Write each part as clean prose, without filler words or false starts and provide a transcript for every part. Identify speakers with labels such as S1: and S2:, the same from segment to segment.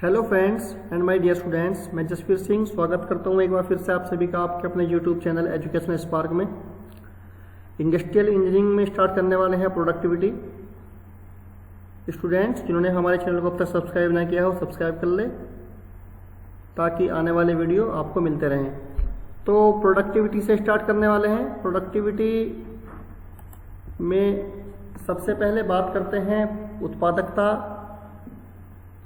S1: Hello friends and my dear students, मैं जसवीर सिंह स्वागत करता हूं एक बार फिर से आप सभी का आपके अपने यूट्यूब चैनल एजुकेशन स्पार्क में। इंडस्ट्रियल इंजीनियरिंग में स्टार्ट करने वाले हैं प्रोडक्टिविटी। स्टूडेंट्स जिन्होंने हमारे चैनल को अब तक सब्सक्राइब ना किया हो सब्सक्राइब कर ले ताकि आने वाले वीडियो आपको मिलते रहें। तो प्रोडक्टिविटी से स्टार्ट करने वाले हैं। प्रोडक्टिविटी में सबसे पहले बात करते हैं उत्पादकता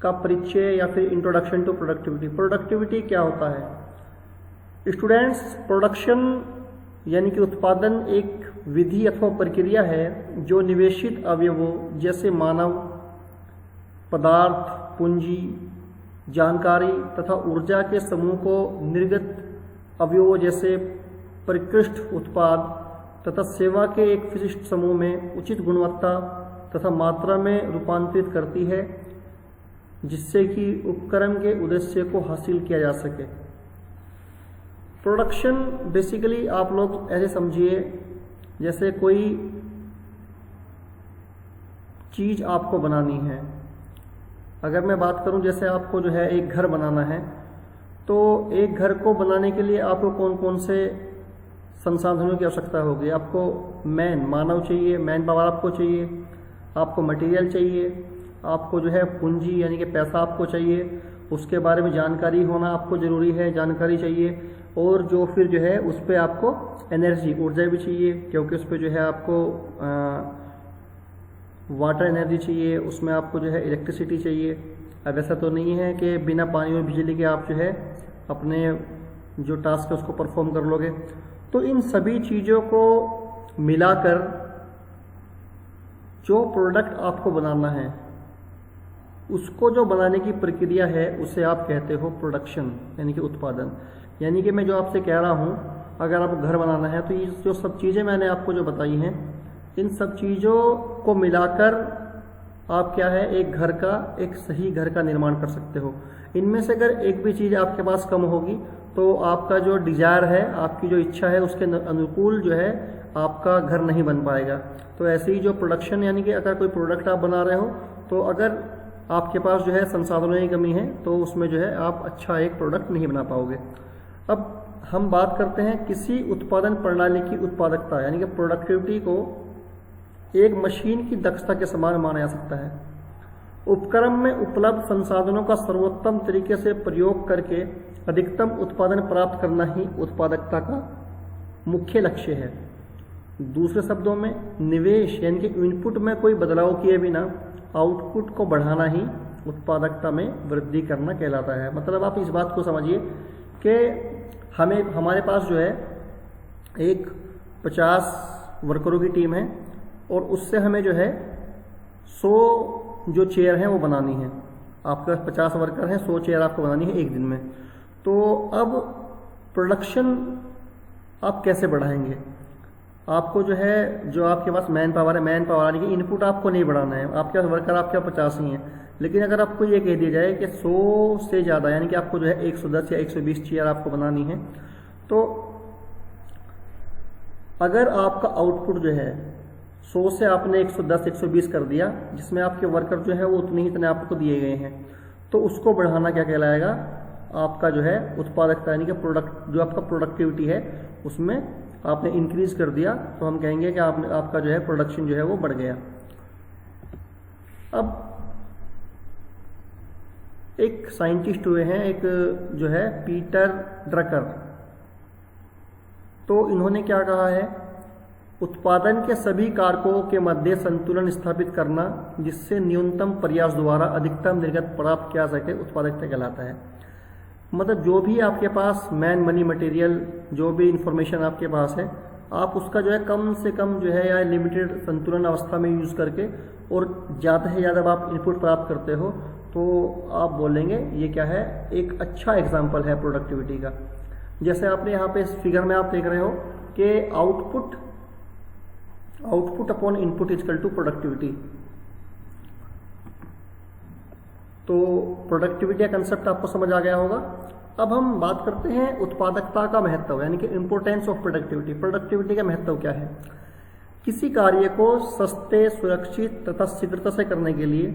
S1: का परिचय या फिर इंट्रोडक्शन टू प्रोडक्टिविटी। प्रोडक्टिविटी क्या होता है स्टूडेंट्स? प्रोडक्शन यानी कि उत्पादन एक विधि अथवा प्रक्रिया है जो निवेशित अवयवों जैसे मानव, पदार्थ, पूंजी, जानकारी तथा ऊर्जा के समूह को निर्गत अवयवों जैसे परिष्कृत उत्पाद तथा सेवा के एक विशिष्ट समूह में उचित गुणवत्ता तथा मात्रा में रूपांतरित करती है, जिससे कि उपक्रम के उद्देश्य को हासिल किया जा सके। प्रोडक्शन बेसिकली आप लोग ऐसे समझिए जैसे कोई चीज़ आपको बनानी है। अगर मैं बात करूं जैसे आपको जो है एक घर बनाना है, तो एक घर को बनाने के लिए आपको कौन कौन से संसाधनों की आवश्यकता होगी। आपको मानव चाहिए, मैन पावर आपको चाहिए, आपको मटेरियल चाहिए, आपको जो है पूंजी यानी कि पैसा आपको चाहिए, उसके बारे में जानकारी होना आपको ज़रूरी है, जानकारी चाहिए, और जो फिर जो है उस पर आपको एनर्जी ऊर्जा भी चाहिए, क्योंकि उस पर जो है आपको वाटर एनर्जी चाहिए, उसमें आपको जो है इलेक्ट्रिसिटी चाहिए। अब ऐसा तो नहीं है कि बिना पानी और बिजली के आप जो है अपने जो टास्क है उसको परफॉर्म कर लोगे। तो इन सभी चीज़ों को मिलाकर जो प्रोडक्ट आपको बनाना है उसको जो बनाने की प्रक्रिया है उसे आप कहते हो प्रोडक्शन यानी कि उत्पादन। यानी कि मैं जो आपसे कह रहा हूँ, अगर आपको घर बनाना है तो ये जो सब चीज़ें मैंने आपको जो बताई हैं, इन सब चीज़ों को मिलाकर आप क्या है एक घर का, एक सही घर का निर्माण कर सकते हो। इनमें से अगर एक भी चीज़ आपके पास कम होगी तो आपका जो डिज़ायर है, आपकी जो इच्छा है, उसके अनुकूल जो है आपका घर नहीं बन पाएगा। तो ऐसे ही जो प्रोडक्शन यानी कि अगर कोई प्रोडक्ट आप बना रहे हो तो अगर आपके पास जो है संसाधनों की कमी है तो उसमें जो है आप अच्छा एक प्रोडक्ट नहीं बना पाओगे। अब हम बात करते हैं किसी उत्पादन प्रणाली की उत्पादकता यानी कि प्रोडक्टिविटी को एक मशीन की दक्षता के समान माना जा सकता है। उपक्रम में उपलब्ध संसाधनों का सर्वोत्तम तरीके से प्रयोग करके अधिकतम उत्पादन प्राप्त करना ही उत्पादकता का मुख्य लक्ष्य है। दूसरे शब्दों में निवेश यानी कि इनपुट में कोई बदलाव किए बिना आउटपुट को बढ़ाना ही उत्पादकता में वृद्धि करना कहलाता है। मतलब आप इस बात को समझिए कि हमारे पास जो है एक 50 वर्करों की टीम है और उससे हमें जो है 100 जो चेयर हैं वो बनानी है। आपके पास 50 वर्कर हैं, 100 चेयर आपको बनानी है एक दिन में। तो अब प्रोडक्शन आप कैसे बढ़ाएंगे? आपको जो है जो आपके पास मैन पावर है, मैन पावर यानी कि इनपुट आपको नहीं बढ़ाना है। आपके पास वर्कर आपके 50 ही हैं, लेकिन अगर आपको ये कह दिया जाए कि 100 से ज़्यादा यानी कि आपको जो है 110 या 120 चेयर आपको बनानी है, तो अगर आपका आउटपुट जो है 100 से आपने 110 120 कर दिया, जिसमें आपके वर्कर जो है वो उतने ही इतने आपको दिए गए हैं, तो उसको बढ़ाना क्या कहलाएगा? आपका जो है उत्पादकता यानी कि प्रोडक्ट जो आपका प्रोडक्टिविटी है उसमें आपने इंक्रीज कर दिया, तो हम कहेंगे कि आपका जो है प्रोडक्शन जो है वो बढ़ गया। अब एक साइंटिस्ट हुए हैं, एक जो है पीटर ड्रकर, तो इन्होंने क्या कहा है, उत्पादन के सभी कारकों के मध्य संतुलन स्थापित करना जिससे न्यूनतम प्रयास द्वारा अधिकतम निर्गत प्राप्त किया सके उत्पादकता कहलाता है। मतलब जो भी आपके पास मैन मनी मटेरियल जो भी इंफॉर्मेशन आपके पास है, आप उसका जो है कम से कम जो है या लिमिटेड संतुलन अवस्था में यूज़ करके और ज़्यादा से ज़्यादा आप इनपुट प्राप्त करते हो, तो आप बोलेंगे ये क्या है, एक अच्छा एग्जाम्पल है प्रोडक्टिविटी का। जैसे आपने यहाँ पे इस फिगर में आप देख रहे हो कि output upon input is equal to productivity. तो प्रोडक्टिविटी का कंसेप्ट आपको समझ आ गया होगा। अब हम बात करते हैं उत्पादकता का महत्व यानी कि इंपोर्टेंस ऑफ प्रोडक्टिविटी। प्रोडक्टिविटी का महत्व क्या है? किसी कार्य को सस्ते, सुरक्षित तथा शीघ्रता से करने के लिए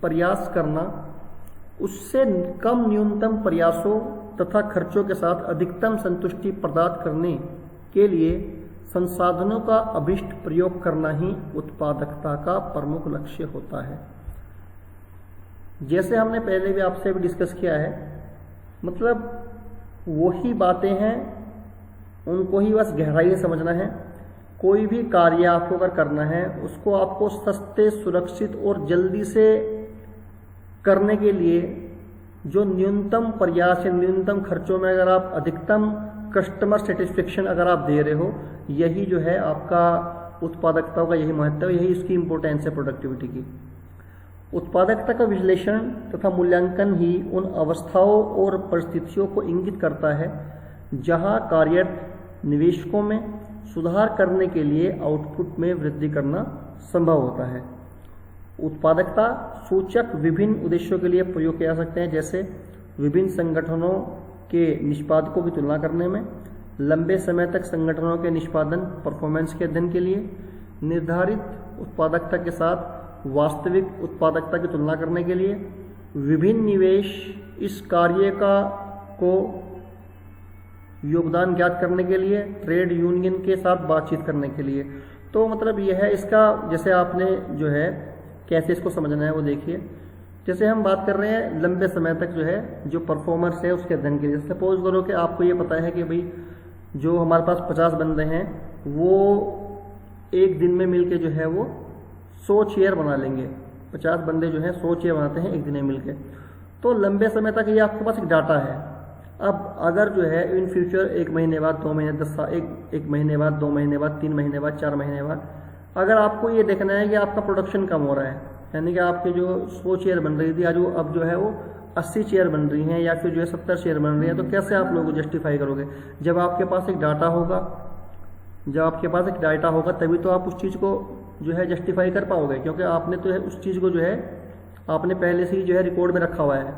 S1: प्रयास करना उससे कम न्यूनतम प्रयासों तथा खर्चों के साथ अधिकतम संतुष्टि प्रदान करने के लिए संसाधनों का अभिष्ट प्रयोग करना ही उत्पादकता का प्रमुख लक्ष्य होता है। जैसे हमने पहले भी आपसे भी डिस्कस किया है, मतलब वही बातें हैं, उनको ही बस गहराई से समझना है। कोई भी कार्य आपको अगर करना है उसको आपको सस्ते, सुरक्षित और जल्दी से करने के लिए जो न्यूनतम प्रयास या न्यूनतम खर्चों में अगर आप अधिकतम कस्टमर सेटिस्फेक्शन अगर आप दे रहे हो, यही जो है आपका उत्पादकता का यही महत्व है, यही इसकी इंपॉर्टेंस है प्रोडक्टिविटी की। उत्पादकता का विश्लेषण तथा मूल्यांकन ही उन अवस्थाओं और परिस्थितियों को इंगित करता है जहां कार्यरत निवेशकों में सुधार करने के लिए आउटपुट में वृद्धि करना संभव होता है। उत्पादकता सूचक विभिन्न उद्देश्यों के लिए प्रयोग किए जा सकते हैं, जैसे विभिन्न संगठनों के निष्पादकों की तुलना करने में, लंबे समय तक संगठनों के निष्पादन परफॉर्मेंस के अध्ययन के लिए, निर्धारित उत्पादकता के साथ वास्तविक उत्पादकता की तुलना करने के लिए, विभिन्न निवेश इस कार्य को योगदान ज्ञात करने के लिए, ट्रेड यूनियन के साथ बातचीत करने के लिए। तो मतलब यह है इसका, जैसे आपने जो है कैसे इसको समझना है वो देखिए। जैसे हम बात कर रहे हैं लंबे समय तक जो है जो परफॉर्मर्स है उसके अध्ययन के लिए। सपोज करो कि आपको ये पता है कि भाई जो हमारे पास 50 बंदे हैं वो एक दिन में मिलके जो है वो 100 चेयर बना लेंगे। 50 बंदे जो है 100 चेयर बनाते हैं एक दिन में मिलके। तो लंबे समय तक ये आपके पास एक डाटा है। अब अगर जो है इन फ्यूचर 1 महीने बाद, 2 महीने, 10 साल, एक महीने बाद, 2 महीने बाद, 3 महीने बाद, 4 महीने बाद अगर आपको ये देखना है कि आपका प्रोडक्शन कम हो रहा है, यानी कि आपकी जो 100 चेयर बन रही थी आज वो अब जो है वो 80 चेयर बन रही हैं या फिर जो है 70 चेयर बन रही हैं, तो कैसे आप लोगों को जस्टिफाई करोगे? जब आपके पास एक डाटा होगा, तभी तो आप उस चीज़ को जो है जस्टिफाई कर पाओगे, क्योंकि आपने तो है उस चीज़ को जो है आपने पहले से ही जो है रिकॉर्ड में रखा हुआ है।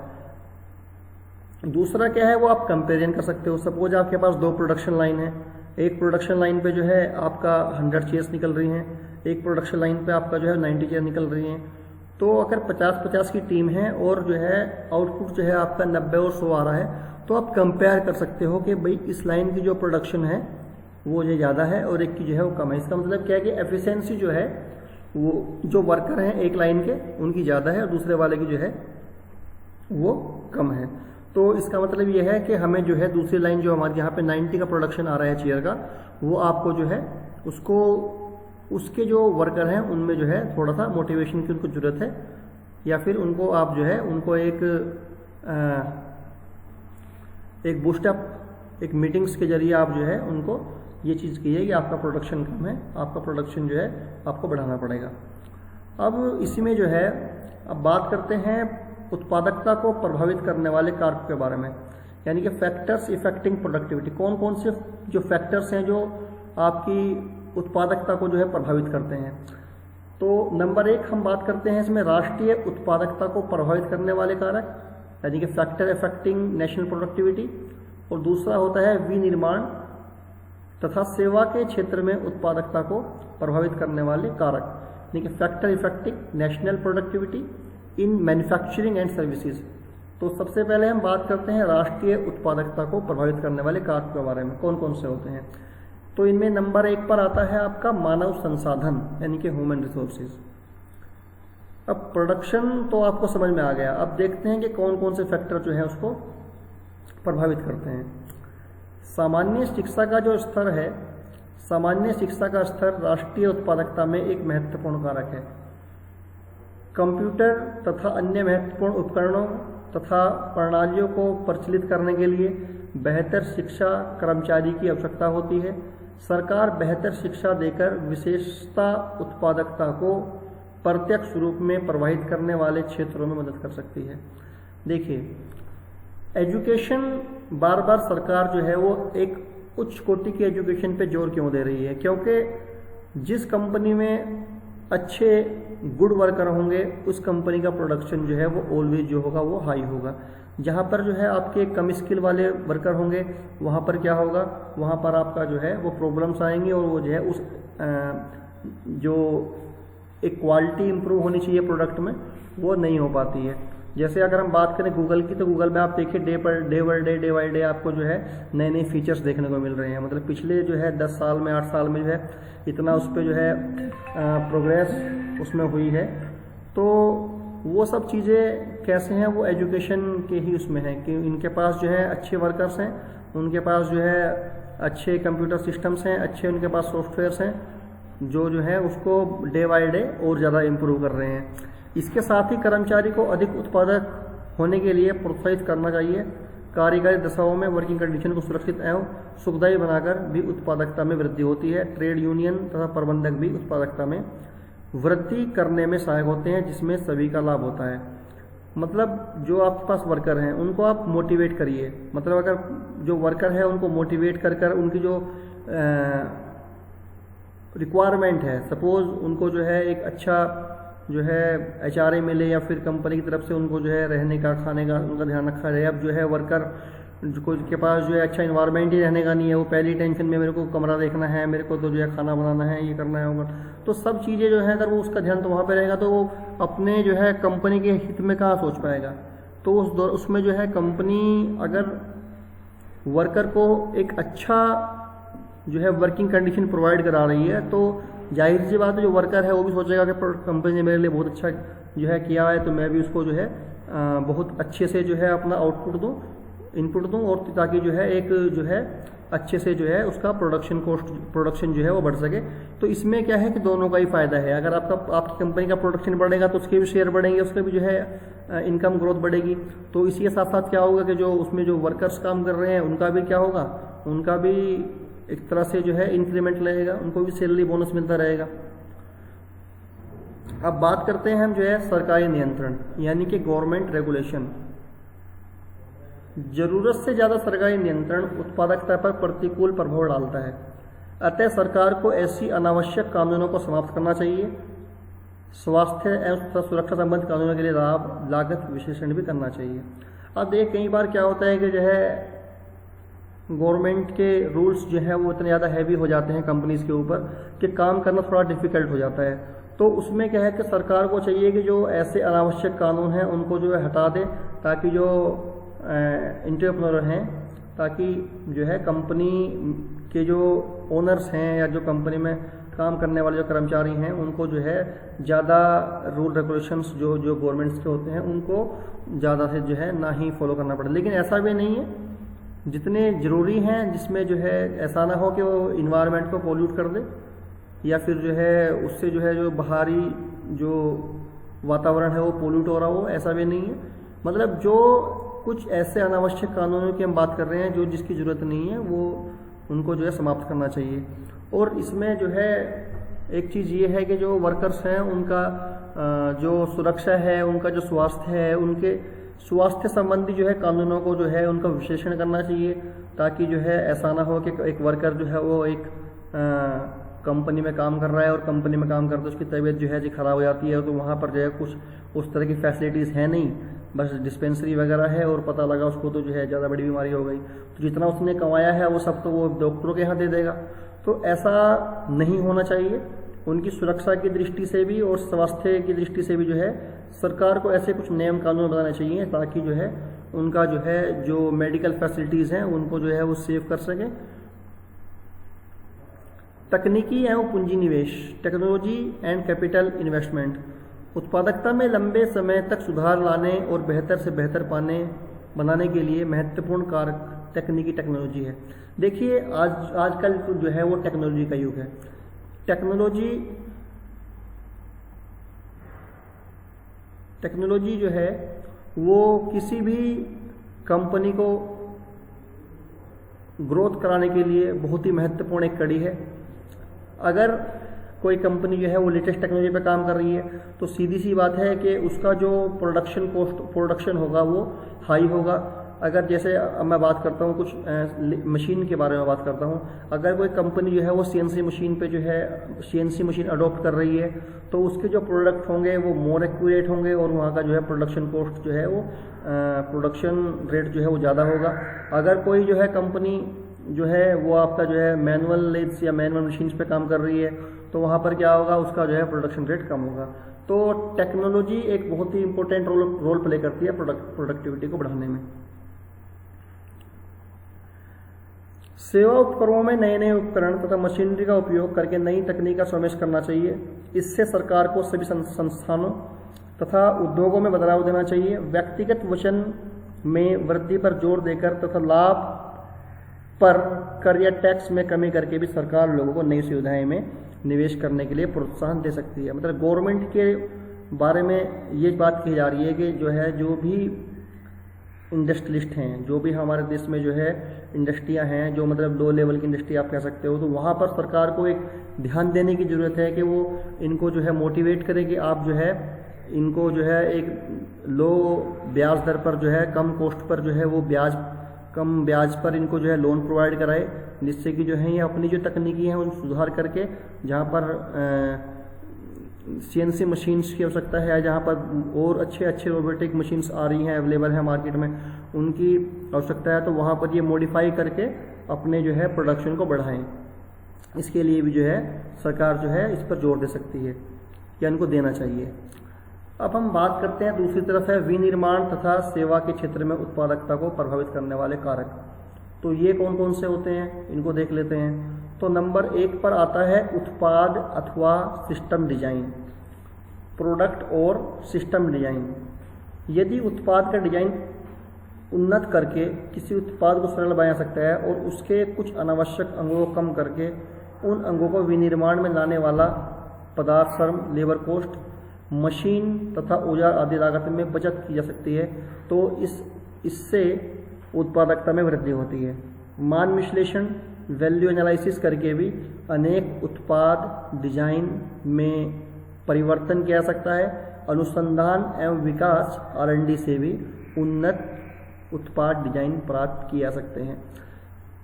S1: दूसरा क्या है वो आप कंपेरिजन कर सकते हो। सपोज आपके पास 2 प्रोडक्शन लाइन है, एक प्रोडक्शन लाइन पे जो है आपका 100 चेयर्स निकल रही हैं, एक प्रोडक्शन लाइन पे आपका जो है 90 चेयर निकल रही हैं। तो अगर 50-50 की टीम है और जो है आउटपुट जो है आपका 90 और 100 आ रहा है, तो आप कंपेयर कर सकते हो कि भाई इस लाइन की जो प्रोडक्शन है वो जो ज़्यादा है और एक की जो है वो कम है। इसका मतलब क्या है कि एफिशिएंसी जो है वो जो वर्कर हैं एक लाइन के उनकी ज़्यादा है और दूसरे वाले की जो है वो कम है। तो इसका मतलब ये है कि हमें जो है दूसरी लाइन जो हमारे यहाँ पे 90 का प्रोडक्शन आ रहा है चेयर का, वो आपको जो है उसको उसके जो वर्कर हैं उनमें जो है थोड़ा सा मोटिवेशन की उनको ज़रूरत है, या फिर उनको आप जो है उनको एक बूस्टअप, एक मीटिंग्स के जरिए आप जो है उनको ये चीज़ कीजिए कि आपका प्रोडक्शन कम है, आपका प्रोडक्शन जो है आपको बढ़ाना पड़ेगा। अब इसी में जो है अब बात करते हैं उत्पादकता को प्रभावित करने वाले कारकों के बारे में, यानी कि फैक्टर्स इफेक्टिंग प्रोडक्टिविटी। कौन कौन से जो फैक्टर्स हैं जो आपकी उत्पादकता को जो है प्रभावित करते हैं। तो नंबर 1 हम बात करते हैं इसमें राष्ट्रीय उत्पादकता को प्रभावित करने वाले कारक, यानी कि फैक्टर इफेक्टिंग नेशनल प्रोडक्टिविटी, और दूसरा होता है विनिर्माण तथा सेवा के क्षेत्र में उत्पादकता को प्रभावित करने वाले कारक, यानी कि factor affecting national productivity in manufacturing and services. तो सबसे पहले हम बात करते हैं राष्ट्रीय उत्पादकता को प्रभावित करने वाले कारक के बारे में, कौन कौन से होते हैं। तो इनमें नंबर 1 पर आता है आपका मानव संसाधन, यानी कि ह्यूमन रिसोर्सेज। अब प्रोडक्शन तो आपको समझ में आ गया, अब देखते हैं कि कौन कौन से फैक्टर जो है उसको प्रभावित करते हैं। सामान्य शिक्षा का जो स्तर है, सामान्य शिक्षा का स्तर राष्ट्रीय उत्पादकता में एक महत्वपूर्ण कारक है। कंप्यूटर तथा अन्य महत्वपूर्ण उपकरणों तथा प्रणालियों को प्रचलित करने के लिए बेहतर शिक्षा कर्मचारी की आवश्यकता होती है। सरकार बेहतर शिक्षा देकर विशेषता उत्पादकता को प्रत्यक्ष रूप में प्रभावित करने वाले क्षेत्रों में मदद कर सकती है। देखिए, एजुकेशन बार बार सरकार जो है वो एक उच्च कोटि की एजुकेशन पे जोर क्यों दे रही है? क्योंकि जिस कंपनी में अच्छे गुड वर्कर होंगे उस कंपनी का प्रोडक्शन जो है वो ऑलवेज जो होगा वो हाई होगा। जहाँ पर जो है आपके कम स्किल वाले वर्कर होंगे वहाँ पर क्या होगा, वहाँ पर आपका जो है वो प्रॉब्लम्स आएंगी और वो जो है उस जो एक क्वालिटी इंप्रूव होनी चाहिए प्रोडक्ट में वो नहीं हो पाती है। जैसे अगर हम बात करें गूगल की, तो गूगल में आप देखिए डे बाई डे आपको जो है नए नए फीचर्स देखने को मिल रहे हैं। मतलब पिछले जो है 10 साल में 8 साल में जो है इतना उस पर जो है प्रोग्रेस उसमें हुई है। तो वो सब चीज़ें कैसे हैं, वो एजुकेशन के ही उसमें है कि इनके पास जो है अच्छे वर्कर्स हैं, उनके पास जो है अच्छे कंप्यूटर सिस्टम्स हैं, अच्छे उनके पास सॉफ्टवेयर्स हैं जो है उसको डे बाय डे और ज़्यादा इम्प्रूव कर रहे हैं। इसके साथ ही कर्मचारी को अधिक उत्पादक होने के लिए प्रोत्साहित करना चाहिए। कार्यकारी दशाओं में वर्किंग कंडीशन को सुरक्षित एवं सुखदायी बनाकर भी उत्पादकता में वृद्धि होती है। ट्रेड यूनियन तथा प्रबंधक भी उत्पादकता में वृद्धि करने में सहायक होते हैं, जिसमें सभी का लाभ होता है। मतलब जो आपके पास वर्कर हैं उनको आप मोटिवेट करिए। मतलब अगर जो वर्कर है उनको मोटिवेट कर कर उनकी जो रिक्वायरमेंट है, सपोज उनको जो है एक अच्छा जो है HRA मिले या फिर कंपनी की तरफ से उनको जो है रहने का खाने का उनका ध्यान रखा जाए। अब जो है वर्कर के पास जो है अच्छा इन्वायरमेंट ही रहने का नहीं है, वो पहली टेंशन में मेरे को कमरा देखना है, मेरे को तो जो है खाना बनाना है, ये करना है होगा, तो सब चीज़ें जो है अगर वो उसका ध्यान तो वहाँ पे रहेगा तो वो अपने जो है कंपनी के हित में कहाँ सोच पाएगा। तो उसमें जो है कंपनी अगर वर्कर को एक अच्छा जो है वर्किंग कंडीशन प्रोवाइड करा रही है तो जाहिर सी बात है जो वर्कर है वो भी सोचेगा कि कंपनी ने मेरे लिए बहुत अच्छा जो है किया है, तो मैं भी उसको जो है बहुत अच्छे से जो है अपना आउटपुट दूँ, इनपुट दूँ, और ताकि जो है एक जो है अच्छे से जो है उसका प्रोडक्शन जो है वो बढ़ सके। तो इसमें क्या है कि दोनों का ही फायदा है। अगर आपकी कंपनी का प्रोडक्शन बढ़ेगा तो उसके भी शेयर बढ़ेंगे, उसके भी जो है इनकम ग्रोथ बढ़ेगी। तो इसी के साथ साथ क्या होगा कि जो उसमें जो वर्कर्स काम कर रहे हैं उनका भी क्या होगा, उनका भी एक तरह से जो है इंक्रीमेंट लगेगा, उनको भी सैलरी बोनस मिलता रहेगा। अब बात करते हैं हम जो है सरकारी नियंत्रण यानी कि गवर्नमेंट रेगुलेशन। जरूरत से ज़्यादा सरकारी नियंत्रण उत्पादकता पर प्रतिकूल प्रभाव डालता है, अतः सरकार को ऐसी अनावश्यक कानूनों को समाप्त करना चाहिए। स्वास्थ्य एवं सुरक्षा संबंधित कानूनों के लिए लागत विश्लेषण भी करना चाहिए। अब कई बार क्या होता है कि जो है गवर्नमेंट के रूल्स जो है वो इतने ज़्यादा हैवी हो जाते हैं कंपनीज के ऊपर कि काम करना थोड़ा डिफिकल्ट हो जाता है। तो उसमें क्या है कि सरकार को चाहिए कि जो ऐसे अनावश्यक कानून हैं उनको जो है हटा दे, ताकि जो एंटरप्रेन्योर हैं, ताकि जो है कंपनी के जो ओनर्स हैं या जो कंपनी में काम करने वाले जो कर्मचारी हैं उनको जो है ज़्यादा रूल रेगुलेशंस जो गवर्नमेंट्स के होते हैं उनको ज़्यादा से जो है ना ही फॉलो करना पड़े। लेकिन ऐसा भी नहीं है, जितने ज़रूरी हैं जिसमें जो है ऐसा ना हो कि वो इन्वायरमेंट को पोल्यूट कर दे या फिर जो है उससे जो है जो बाहरी जो वातावरण है वो पोल्यूट हो रहा हो, ऐसा भी नहीं है। मतलब जो कुछ ऐसे अनावश्यक कानूनों की हम बात कर रहे हैं जो जिसकी ज़रूरत नहीं है वो उनको जो है समाप्त करना चाहिए। और इसमें जो है एक चीज़ ये है कि जो वर्कर्स हैं उनका जो सुरक्षा है, उनका जो स्वास्थ्य है, उनके स्वास्थ्य संबंधी जो है कानूनों को जो है उनका विश्लेषण करना चाहिए, ताकि जो है ऐसा ना हो कि एक वर्कर जो है वो एक कंपनी में काम कर रहा है और कंपनी में काम करते उसकी तबीयत जो है जी खराब हो जाती है, तो वहाँ पर जो है कुछ उस तरह की फैसिलिटीज़ है नहीं, बस डिस्पेंसरी वगैरह है और पता लगा उसको तो जो है ज़्यादा बड़ी बीमारी हो गई, तो जितना उसने कमाया है वो सब तो वो डॉक्टरों के यहाँ दे देगा। तो ऐसा नहीं होना चाहिए। उनकी सुरक्षा की दृष्टि से भी और स्वास्थ्य की दृष्टि से भी जो है सरकार को ऐसे कुछ नियम कानून बनाने चाहिए ताकि जो है उनका जो है जो मेडिकल फैसिलिटीज़ हैं उनको जो है वो सेव कर सकें। तकनीकी एवं पूंजी निवेश, टेक्नोलॉजी एंड कैपिटल इन्वेस्टमेंट, उत्पादकता में लंबे समय तक सुधार लाने और बेहतर से बेहतर बनाने के लिए महत्वपूर्ण कारक तकनीकी टेक्नोलॉजी है। देखिए आजकल जो है वो टेक्नोलॉजी का युग है। टेक्नोलॉजी जो है वो किसी भी कंपनी को ग्रोथ कराने के लिए बहुत ही महत्वपूर्ण एक कड़ी है। अगर कोई कंपनी जो है वो लेटेस्ट टेक्नोलॉजी पे काम कर रही है तो सीधी सी बात है कि उसका जो प्रोडक्शन होगा वो हाई होगा। अगर जैसे अब मैं बात करता हूँ कुछ मशीन के बारे में बात करता हूँ, अगर कोई कंपनी जो है वो CNC मशीन पे जो है CNC मशीन अडॉप्ट कर रही है तो उसके जो प्रोडक्ट होंगे वो मोर एक्यूरेट होंगे और वहाँ का जो है प्रोडक्शन कॉस्ट जो है वो प्रोडक्शन रेट जो है वो ज़्यादा होगा। अगर कोई जो है कंपनी जो है वो आपका जो है मैनुअल लेथ्स या मैनुअल मशीन्स पे काम कर रही है तो वहाँ पर क्या होगा, उसका जो है प्रोडक्शन रेट कम होगा। तो टेक्नोलॉजी एक बहुत ही इंपॉर्टेंट रोल प्ले करती है प्रोडक्टिविटी को बढ़ाने में। सेवा उपक्रमों में नए नए उपकरण तथा मशीनरी का उपयोग करके नई तकनीक का समावेश करना चाहिए। इससे सरकार को सभी संस्थानों तथा उद्योगों में बदलाव देना चाहिए। व्यक्तिगत वचन में वृद्धि पर जोर देकर तथा लाभ पर कर या टैक्स में कमी करके भी सरकार लोगों को नई सुविधाएं में निवेश करने के लिए प्रोत्साहन दे सकती है। मतलब गवर्नमेंट के बारे में ये बात कही जा रही है कि जो भी इंडस्ट्रियलिस्ट हैं, जो भी हमारे देश में इंडस्ट्रियां हैं, जो मतलब लो लेवल की इंडस्ट्री आप कह सकते हो, तो वहाँ पर सरकार को एक ध्यान देने की ज़रूरत है कि वो इनको मोटिवेट करे कि आप इनको एक लो ब्याज दर पर कम कॉस्ट पर वो कम ब्याज पर इनको लोन प्रोवाइड कराए, जिससे कि ये अपनी जो तकनीकी हैं उन सुधार करके जहाँ पर CNC मशीन्स की आवश्यकता है, जहाँ पर और अच्छे रोबोटिक मशीन्स आ रही हैं, अवेलेबल है मार्केट में, उनकी आवश्यकता है, तो वहाँ पर ये मॉडिफाई करके अपने प्रोडक्शन को बढ़ाएं। इसके लिए भी सरकार इस पर जोर दे सकती है या इनको देना चाहिए। अब हम बात करते हैं दूसरी तरफ है विनिर्माण तथा सेवा के क्षेत्र में उत्पादकता को प्रभावित करने वाले कारक। तो ये कौन कौन से होते हैं, इनको देख लेते हैं। तो नंबर 1 पर आता है उत्पाद अथवा सिस्टम डिजाइन, प्रोडक्ट और सिस्टम डिजाइन। यदि उत्पाद का डिजाइन उन्नत करके किसी उत्पाद को सरल बनाया सकता है और उसके कुछ अनावश्यक अंगों को कम करके उन अंगों को विनिर्माण में लाने वाला पदार्थ, श्रम, लेबर कॉस्ट, मशीन तथा औजार आदि लागत में बचत की जा सकती है, तो इससे उत्पादकता में वृद्धि होती है। मान विश्लेषण, वैल्यू एनालिसिस करके भी अनेक उत्पाद डिजाइन में परिवर्तन किया जा सकता है। अनुसंधान एवं विकास R&D से भी उन्नत उत्पाद डिजाइन प्राप्त किए जा सकते हैं।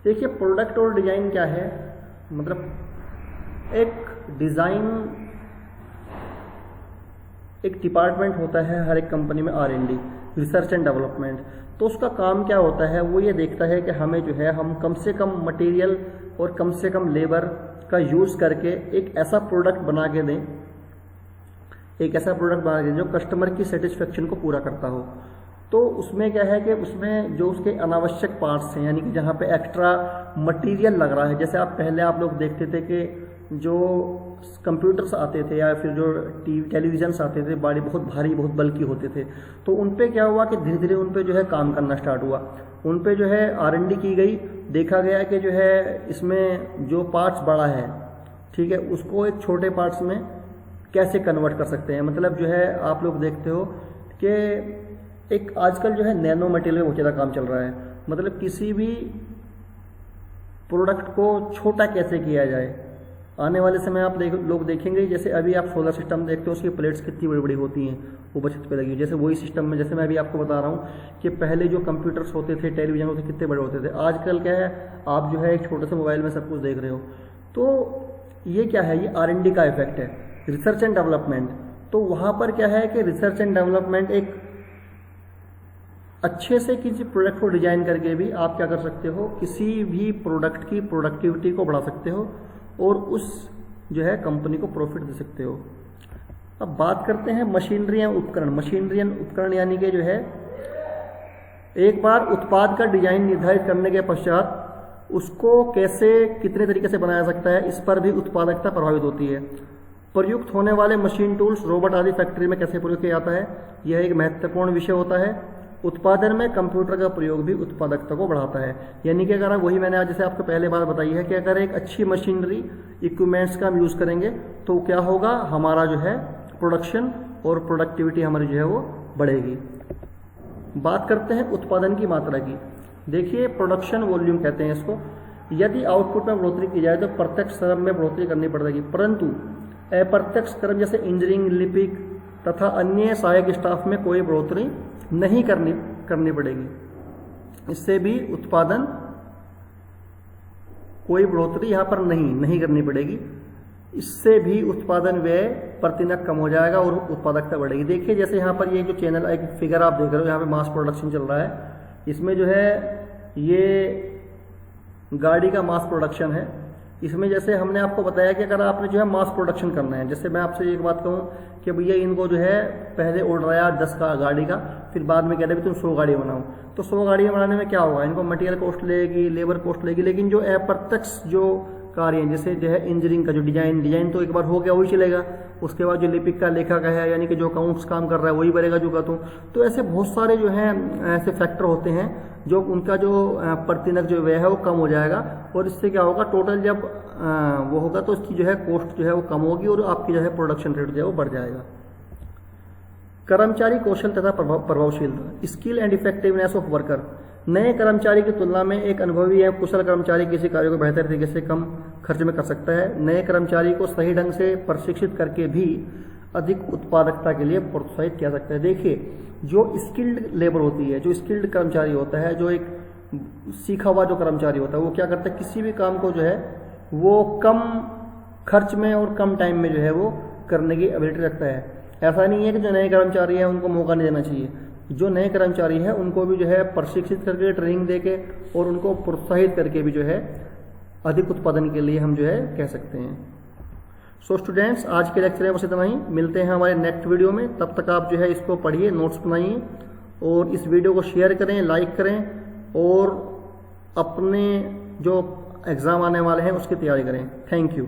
S1: देखिए, प्रोडक्ट और डिजाइन क्या है, मतलब एक डिजाइन एक डिपार्टमेंट होता है हर एक कंपनी में, R&D, रिसर्च एंड डेवलपमेंट। तो उसका काम क्या होता है, वो ये देखता है कि हमें हम कम से कम मटेरियल और कम से कम लेबर का यूज़ करके एक ऐसा प्रोडक्ट बना के दें, जो कस्टमर की सेटिस्फेक्शन को पूरा करता हो। तो उसमें क्या है कि उसमें जो उसके अनावश्यक पार्ट्स हैं, यानी कि जहाँ पे एक्स्ट्रा मटेरियल लग रहा है, जैसे पहले आप लोग देखते थे कि जो कंप्यूटर्स आते थे या फिर जो टेलीविजन्स आते थे, बड़ी बहुत भारी, बहुत बल्कि होते थे, तो उन पे क्या हुआ कि धीरे धीरे उन पे काम करना स्टार्ट हुआ। उन पे R&D की गई, देखा गया कि इसमें जो पार्ट्स बड़ा है, ठीक है, उसको एक छोटे पार्ट्स में कैसे कन्वर्ट कर सकते हैं। मतलब आप लोग देखते हो कि एक आजकल नैनो मटेरियल बहुत ज़्यादा काम चल रहा है। मतलब किसी भी प्रोडक्ट को छोटा कैसे किया जाए। आने वाले समय आप लोग देखेंगे, जैसे अभी आप सोलर सिस्टम देखते हो, उसकी प्लेट्स कितनी बड़ी बड़ी होती हैं ऊपर छत पे लगी, जैसे वही सिस्टम में, जैसे मैं अभी आपको बता रहा हूँ कि पहले जो कंप्यूटर्स होते थे, टेलीविजन होते थे, कितने बड़े होते थे। आजकल क्या है, आप एक छोटे से मोबाइल में सब कुछ देख रहे हो। तो ये क्या है, ये R&D का इफेक्ट है, रिसर्च एंड डेवलपमेंट। तो वहाँ पर क्या है कि रिसर्च एंड डेवलपमेंट एक अच्छे से किसी प्रोडक्ट को डिजाइन करके भी आप क्या कर सकते हो, किसी भी प्रोडक्ट की प्रोडक्टिविटी को बढ़ा सकते हो और उस कंपनी को प्रॉफिट दे सकते हो। अब बात करते हैं मशीनरी एवं उपकरण। मशीनरी एवं उपकरण यानी कि एक बार उत्पाद का डिजाइन निर्धारित करने के पश्चात उसको कैसे, कितने तरीके से बनाया सकता है, इस पर भी उत्पादकता प्रभावित होती है। प्रयुक्त होने वाले मशीन टूल्स, रोबोट आदि फैक्ट्री में कैसे प्रयोग किया जाता है, यह एक महत्वपूर्ण विषय होता है। उत्पादन में कंप्यूटर का प्रयोग भी उत्पादकता को बढ़ाता है। यानी कि अगर वही मैंने आज जैसे आपको पहले बात बताई है कि अगर एक अच्छी मशीनरी, इक्विपमेंट्स का हम यूज़ करेंगे तो क्या होगा, हमारा प्रोडक्शन और प्रोडक्टिविटी हमारी वो बढ़ेगी। बात करते हैं उत्पादन की मात्रा की। देखिए, प्रोडक्शन वॉल्यूम कहते हैं इसको। यदि आउटपुट में बढ़ोतरी की जाए तो प्रत्यक्ष श्रम में बढ़ोतरी करनी पड़ेगी, परंतु अप्रत्यक्ष श्रम जैसे इंजीनियरिंग, लिपिक तथा अन्य सहायक स्टाफ में कोई बढ़ोतरी नहीं करनी पड़ेगी। इससे भी उत्पादन, कोई बढ़ोतरी यहाँ पर नहीं करनी पड़ेगी। इससे भी उत्पादन व्यय प्रतिनग कम हो जाएगा और उत्पादकता बढ़ेगी। देखिए, जैसे यहाँ पर ये जो चैनल, एक फिगर आप देख रहे हो, यहाँ पे मास प्रोडक्शन चल रहा है। इसमें ये गाड़ी का मास प्रोडक्शन है। इसमें जैसे हमने आपको बताया कि अगर आपने जो है मास प्रोडक्शन करना है, जैसे मैं आपसे एक बात कहूँ कि भैया इनको जो है पहले ऑर्डर आया 10 का गाड़ी का, फिर बाद में कहते हैं तुम 100 गाड़ी बनाओ, तो 100 गाड़ियाँ बनाने में क्या होगा, इनको मटेरियल कॉस्ट लगेगी, लेबर कॉस्ट लगेगी, लेकिन जो अप्रत्यक्ष जो कार्य हैं जैसे जो है इंजीनियरिंग का जो डिजाइन तो एक बार हो गया वही चलेगा, उसके बाद जो लिपिक का लेखा का है यानी कि जो अकाउंट्स काम कर रहा है वही भरेगा जो कहता हूँ। तो ऐसे बहुत सारे जो हैं ऐसे फैक्टर होते हैं जो उनका जो प्रतिनग जो व्यय है वो कम हो जाएगा, और इससे क्या होगा, टोटल जब वो होगा तो इसकी जो है कॉस्ट जो है वो कम होगी और आपकी जो है प्रोडक्शन रेट जो है वो बढ़ जाएगा। कर्मचारी कौशल तथा प्रभावशीलता, skill and effectiveness of worker. नए कर्मचारी की तुलना में एक अनुभवी या कुशल कर्मचारी किसी कार्य को बेहतर तरीके से कम खर्च में कर सकता है। नए कर्मचारी को सही ढंग से प्रशिक्षित करके भी अधिक उत्पादकता के लिए प्रोत्साहित किया सकता है। देखिए, जो स्किल्ड लेबर होती है, जो स्किल्ड कर्मचारी होता है, जो एक सीखा हुआ जो कर्मचारी होता है, वो क्या करता है, किसी भी काम को जो है वो कम खर्च में और कम टाइम में जो है वो करने की एबिलिटी रखता है। ऐसा नहीं है कि जो नए कर्मचारी हैं उनको मौका नहीं देना चाहिए, जो नए कर्मचारी हैं उनको भी जो है प्रशिक्षित करके, ट्रेनिंग देके और उनको प्रोत्साहित करके भी जो है अधिक उत्पादन के लिए हम जो है कह सकते हैं। सो स्टूडेंट्स, आज के लेक्चर में बस इतना ही, मिलते हैं हमारे नेक्स्ट वीडियो में। तब तक आप जो है इसको पढ़िए, नोट्स बनाइए और इस वीडियो को शेयर करें, लाइक करें और अपने जो एग्ज़ाम आने वाले हैं उसकी तैयारी करें। Thank you.